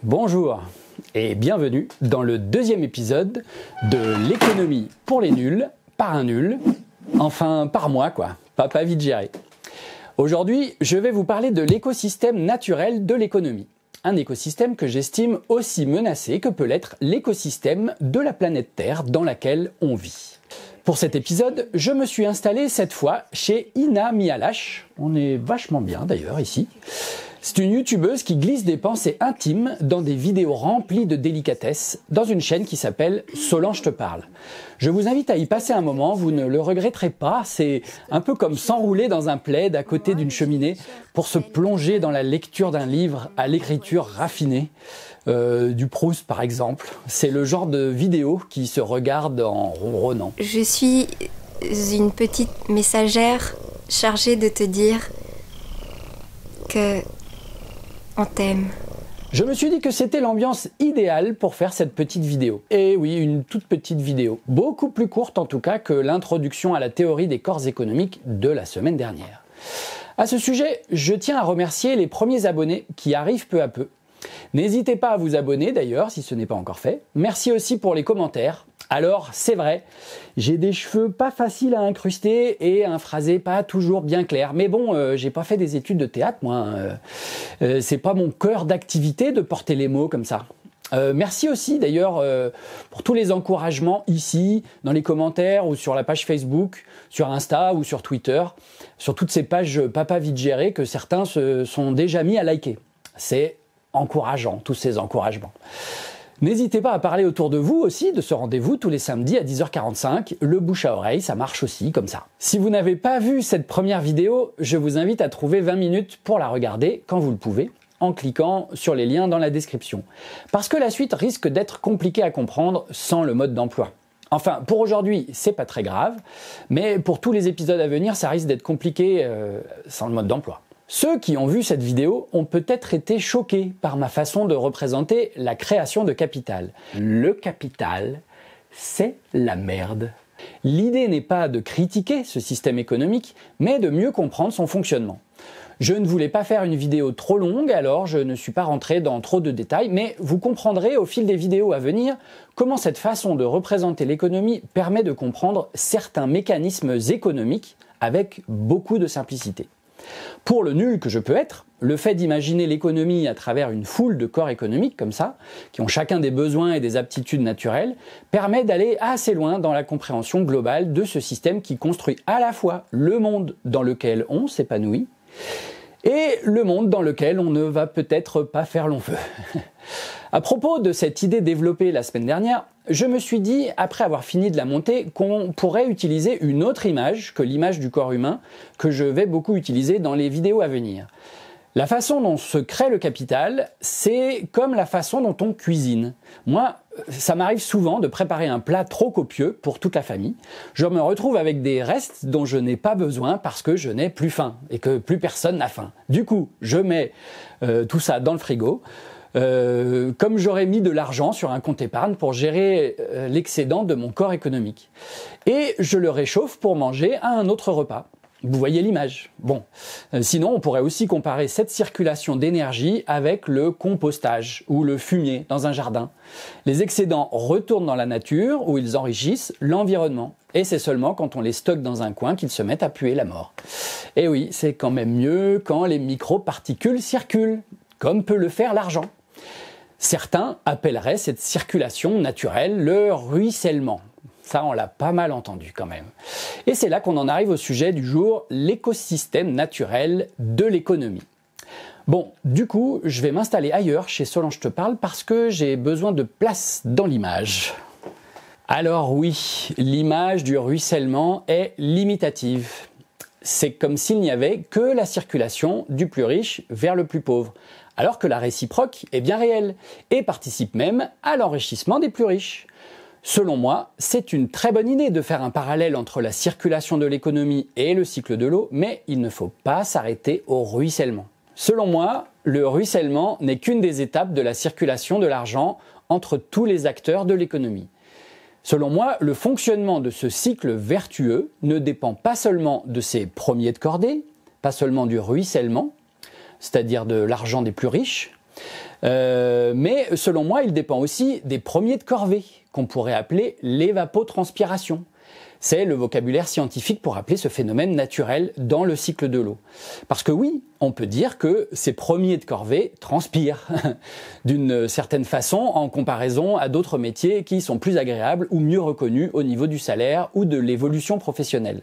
Bonjour et bienvenue dans le deuxième épisode de l'économie pour les nuls, par un nul, enfin par moi quoi, pas vite géré. Aujourd'hui, je vais vous parler de l'écosystème naturel de l'économie. Un écosystème que j'estime aussi menacé que peut l'être l'écosystème de la planète Terre dans laquelle on vit. Pour cet épisode, je me suis installé cette fois chez Ina Mialache. On est vachement bien d'ailleurs ici. C'est une youtubeuse qui glisse des pensées intimes dans des vidéos remplies de délicatesse dans une chaîne qui s'appelle Solange te parle. Je vous invite à y passer un moment, vous ne le regretterez pas. C'est un peu comme s'enrouler dans un plaid à côté d'une cheminée pour se plonger dans la lecture d'un livre à l'écriture raffinée. Du Proust par exemple. C'est le genre de vidéo qui se regarde en ronronnant. Je suis une petite messagère chargée de te dire que on t'aime. Je me suis dit que c'était l'ambiance idéale pour faire cette petite vidéo. Et oui, une toute petite vidéo. Beaucoup plus courte en tout cas que l'introduction à la théorie des corps économiques de la semaine dernière. À ce sujet, je tiens à remercier les premiers abonnés qui arrivent peu à peu. N'hésitez pas à vous abonner d'ailleurs si ce n'est pas encore fait. Merci aussi pour les commentaires. Alors, c'est vrai, j'ai des cheveux pas faciles à incruster et un phrasé pas toujours bien clair. Mais bon, j'ai pas fait des études de théâtre, moi. C'est pas mon cœur d'activité de porter les mots comme ça. Merci aussi d'ailleurs pour tous les encouragements ici, dans les commentaires ou sur la page Facebook, sur Insta ou sur Twitter, sur toutes ces pages papa vite gérées que certains se sont déjà mis à liker. C'est encourageant, tous ces encouragements. N'hésitez pas à parler autour de vous aussi de ce rendez-vous tous les samedis à 10h45. Le bouche à oreille, ça marche aussi comme ça. Si vous n'avez pas vu cette première vidéo, je vous invite à trouver 20 minutes pour la regarder quand vous le pouvez, en cliquant sur les liens dans la description. Parce que la suite risque d'être compliquée à comprendre sans le mode d'emploi. Enfin, pour aujourd'hui, c'est pas très grave, mais pour tous les épisodes à venir, ça risque d'être compliqué sans le mode d'emploi. Ceux qui ont vu cette vidéo ont peut-être été choqués par ma façon de représenter la création de capital. Le capital, c'est la merde. L'idée n'est pas de critiquer ce système économique, mais de mieux comprendre son fonctionnement. Je ne voulais pas faire une vidéo trop longue, alors je ne suis pas rentré dans trop de détails, mais vous comprendrez au fil des vidéos à venir comment cette façon de représenter l'économie permet de comprendre certains mécanismes économiques avec beaucoup de simplicité. Pour le nul que je peux être, le fait d'imaginer l'économie à travers une foule de corps économiques comme ça, qui ont chacun des besoins et des aptitudes naturelles, permet d'aller assez loin dans la compréhension globale de ce système qui construit à la fois le monde dans lequel on s'épanouit et le monde dans lequel on ne va peut-être pas faire long feu. À propos de cette idée développée la semaine dernière, je me suis dit, après avoir fini de la monter, qu'on pourrait utiliser une autre image que l'image du corps humain, que je vais beaucoup utiliser dans les vidéos à venir. La façon dont se crée le capital, c'est comme la façon dont on cuisine. Moi, ça m'arrive souvent de préparer un plat trop copieux pour toute la famille. Je me retrouve avec des restes dont je n'ai pas besoin parce que je n'ai plus faim et que plus personne n'a faim. Du coup, je mets tout ça dans le frigo. Comme j'aurais mis de l'argent sur un compte épargne pour gérer l'excédent de mon corps économique. Et je le réchauffe pour manger à un autre repas. Vous voyez l'image. Bon, sinon on pourrait aussi comparer cette circulation d'énergie avec le compostage ou le fumier dans un jardin. Les excédents retournent dans la nature où ils enrichissent l'environnement. Et c'est seulement quand on les stocke dans un coin qu'ils se mettent à puer la mort. Et oui, c'est quand même mieux quand les microparticules circulent, comme peut le faire l'argent. Certains appelleraient cette circulation naturelle le ruissellement. Ça, on l'a pas mal entendu quand même. Et c'est là qu'on en arrive au sujet du jour, l'écosystème naturel de l'économie. Bon, du coup, je vais m'installer ailleurs chez Solange te parle parce que j'ai besoin de place dans l'image. Alors oui, l'image du ruissellement est limitative. C'est comme s'il n'y avait que la circulation du plus riche vers le plus pauvre, alors que la réciproque est bien réelle et participe même à l'enrichissement des plus riches. Selon moi, c'est une très bonne idée de faire un parallèle entre la circulation de l'économie et le cycle de l'eau, mais il ne faut pas s'arrêter au ruissellement. Selon moi, le ruissellement n'est qu'une des étapes de la circulation de l'argent entre tous les acteurs de l'économie. Selon moi, le fonctionnement de ce cycle vertueux ne dépend pas seulement de ses premiers de cordée, pas seulement du ruissellement, c'est-à-dire de l'argent des plus riches, Mais selon moi, il dépend aussi des premiers de corvée, qu'on pourrait appeler l'évapotranspiration. C'est le vocabulaire scientifique pour appeler ce phénomène naturel dans le cycle de l'eau. Parce que oui, on peut dire que ces premiers de corvée transpirent d'une certaine façon en comparaison à d'autres métiers qui sont plus agréables ou mieux reconnus au niveau du salaire ou de l'évolution professionnelle.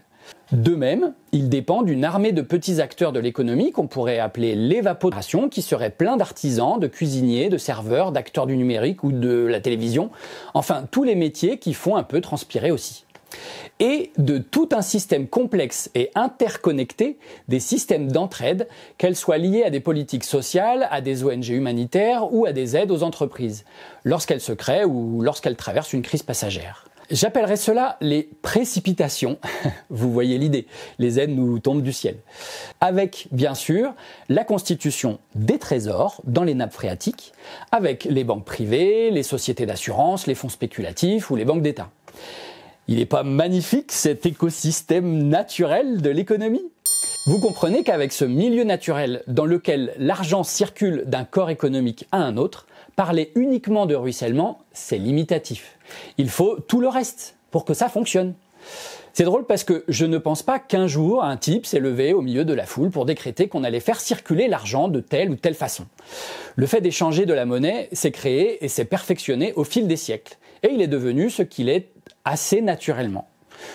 De même, il dépend d'une armée de petits acteurs de l'économie qu'on pourrait appeler l'évapotranspiration, qui serait plein d'artisans, de cuisiniers, de serveurs, d'acteurs du numérique ou de la télévision, enfin tous les métiers qui font un peu transpirer aussi. Et de tout un système complexe et interconnecté, des systèmes d'entraide, qu'elles soient liées à des politiques sociales, à des ONG humanitaires ou à des aides aux entreprises, lorsqu'elles se créent ou lorsqu'elles traversent une crise passagère. J'appellerais cela les précipitations. Vous voyez l'idée, les aides nous tombent du ciel. Avec, bien sûr, la constitution des trésors dans les nappes phréatiques, avec les banques privées, les sociétés d'assurance, les fonds spéculatifs ou les banques d'État. Il n'est pas magnifique cet écosystème naturel de l'économie ? Vous comprenez qu'avec ce milieu naturel dans lequel l'argent circule d'un corps économique à un autre, parler uniquement de ruissellement, c'est limitatif. Il faut tout le reste pour que ça fonctionne. C'est drôle parce que je ne pense pas qu'un jour un type s'est levé au milieu de la foule pour décréter qu'on allait faire circuler l'argent de telle ou telle façon. Le fait d'échanger de la monnaie s'est créé et s'est perfectionné au fil des siècles. Et il est devenu ce qu'il est assez naturellement.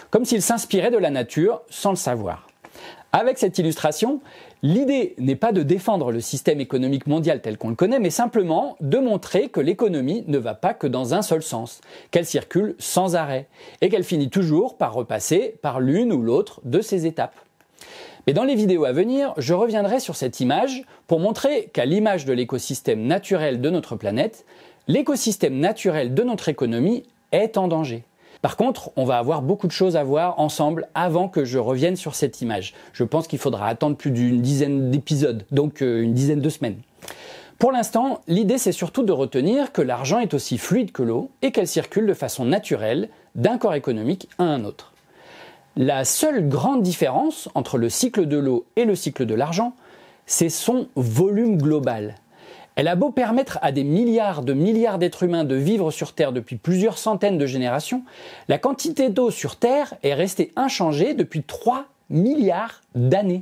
Comme s'il s'inspirait de la nature sans le savoir. Avec cette illustration, l'idée n'est pas de défendre le système économique mondial tel qu'on le connaît, mais simplement de montrer que l'économie ne va pas que dans un seul sens, qu'elle circule sans arrêt, et qu'elle finit toujours par repasser par l'une ou l'autre de ces étapes. Mais dans les vidéos à venir, je reviendrai sur cette image pour montrer qu'à l'image de l'écosystème naturel de notre planète, l'écosystème naturel de notre économie est en danger. Par contre, on va avoir beaucoup de choses à voir ensemble avant que je revienne sur cette image. Je pense qu'il faudra attendre plus d'une dizaine d'épisodes, donc une dizaine de semaines. Pour l'instant, l'idée c'est surtout de retenir que l'argent est aussi fluide que l'eau et qu'elle circule de façon naturelle d'un corps économique à un autre. La seule grande différence entre le cycle de l'eau et le cycle de l'argent, c'est son volume global. Elle a beau permettre à des milliards d'êtres humains de vivre sur Terre depuis plusieurs centaines de générations, la quantité d'eau sur Terre est restée inchangée depuis 3 milliards d'années.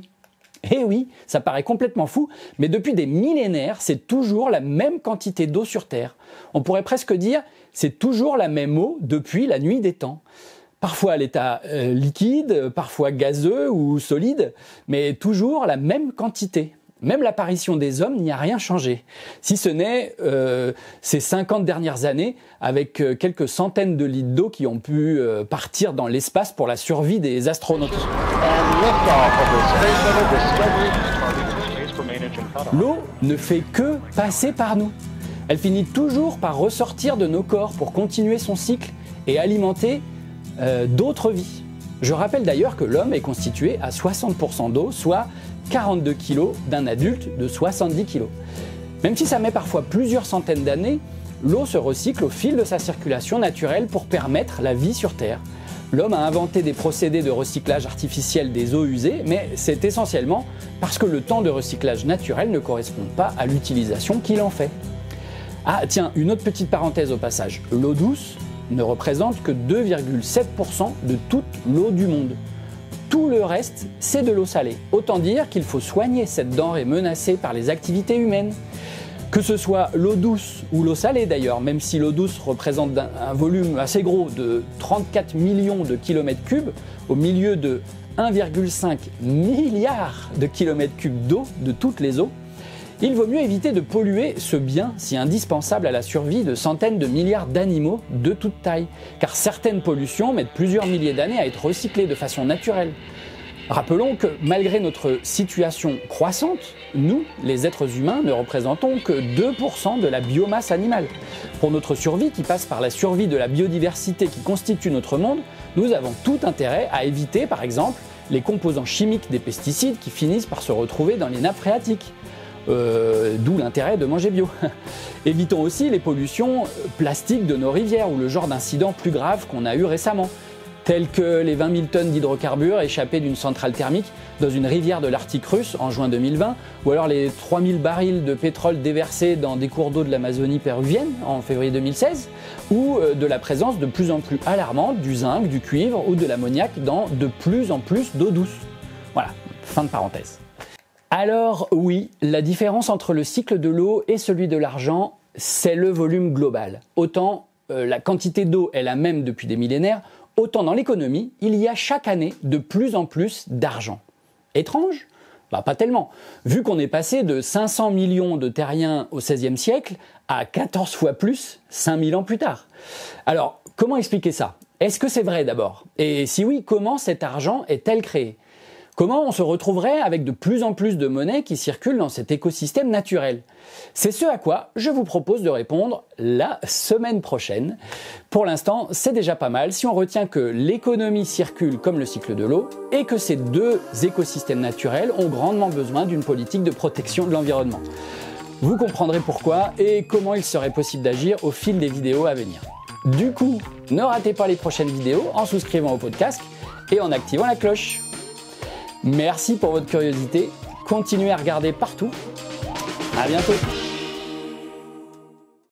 Eh oui, ça paraît complètement fou, mais depuis des millénaires, c'est toujours la même quantité d'eau sur Terre. On pourrait presque dire, c'est toujours la même eau depuis la nuit des temps. Parfois à l'état liquide, parfois gazeux ou solide, mais toujours la même quantité. Même l'apparition des hommes n'y a rien changé, si ce n'est ces 50 dernières années avec quelques centaines de litres d'eau qui ont pu partir dans l'espace pour la survie des astronautes. L'eau ne fait que passer par nous. Elle finit toujours par ressortir de nos corps pour continuer son cycle et alimenter d'autres vies. Je rappelle d'ailleurs que l'homme est constitué à 60% d'eau, soit 42 kg d'un adulte de 70 kg. Même si ça met parfois plusieurs centaines d'années, l'eau se recycle au fil de sa circulation naturelle pour permettre la vie sur Terre. L'homme a inventé des procédés de recyclage artificiel des eaux usées, mais c'est essentiellement parce que le temps de recyclage naturel ne correspond pas à l'utilisation qu'il en fait. Ah tiens, une autre petite parenthèse au passage. L'eau douce ne représente que 2,7% de toute l'eau du monde. Tout le reste, c'est de l'eau salée. Autant dire qu'il faut soigner cette denrée menacée par les activités humaines. Que ce soit l'eau douce ou l'eau salée d'ailleurs, même si l'eau douce représente un volume assez gros de 34 millions de kilomètres cubes, au milieu de 1,5 milliard de kilomètres cubes d'eau, de toutes les eaux, il vaut mieux éviter de polluer ce bien si indispensable à la survie de centaines de milliards d'animaux de toute taille, car certaines pollutions mettent plusieurs milliers d'années à être recyclées de façon naturelle. Rappelons que malgré notre situation croissante, nous, les êtres humains, ne représentons que 2% de la biomasse animale. Pour notre survie, qui passe par la survie de la biodiversité qui constitue notre monde, nous avons tout intérêt à éviter, par exemple, les composants chimiques des pesticides qui finissent par se retrouver dans les nappes phréatiques. D'où l'intérêt de manger bio. Évitons aussi les pollutions plastiques de nos rivières ou le genre d'incidents plus graves qu'on a eu récemment, tels que les 20 000 tonnes d'hydrocarbures échappés d'une centrale thermique dans une rivière de l'Arctique russe en juin 2020, ou alors les 3000 barils de pétrole déversés dans des cours d'eau de l'Amazonie péruvienne en février 2016, ou de la présence de plus en plus alarmante du zinc, du cuivre ou de l'ammoniac dans de plus en plus d'eau douce. Voilà, fin de parenthèse. Alors oui, la différence entre le cycle de l'eau et celui de l'argent, c'est le volume global. Autant la quantité d'eau est la même depuis des millénaires, autant dans l'économie, il y a chaque année de plus en plus d'argent. Étrange ? Bah, pas tellement. Vu qu'on est passé de 500 millions de terriens au XVIe siècle à 14 fois plus 5000 ans plus tard. Alors, comment expliquer ça ? Est-ce que c'est vrai d'abord ? Et si oui, comment cet argent est-elle créé ? Comment on se retrouverait avec de plus en plus de monnaie qui circulent dans cet écosystème naturel ? C'est ce à quoi je vous propose de répondre la semaine prochaine. Pour l'instant, c'est déjà pas mal si on retient que l'économie circule comme le cycle de l'eau et que ces deux écosystèmes naturels ont grandement besoin d'une politique de protection de l'environnement. Vous comprendrez pourquoi et comment il serait possible d'agir au fil des vidéos à venir. Du coup, ne ratez pas les prochaines vidéos en souscrivant au podcast et en activant la cloche. Merci pour votre curiosité, continuez à regarder partout. À bientôt.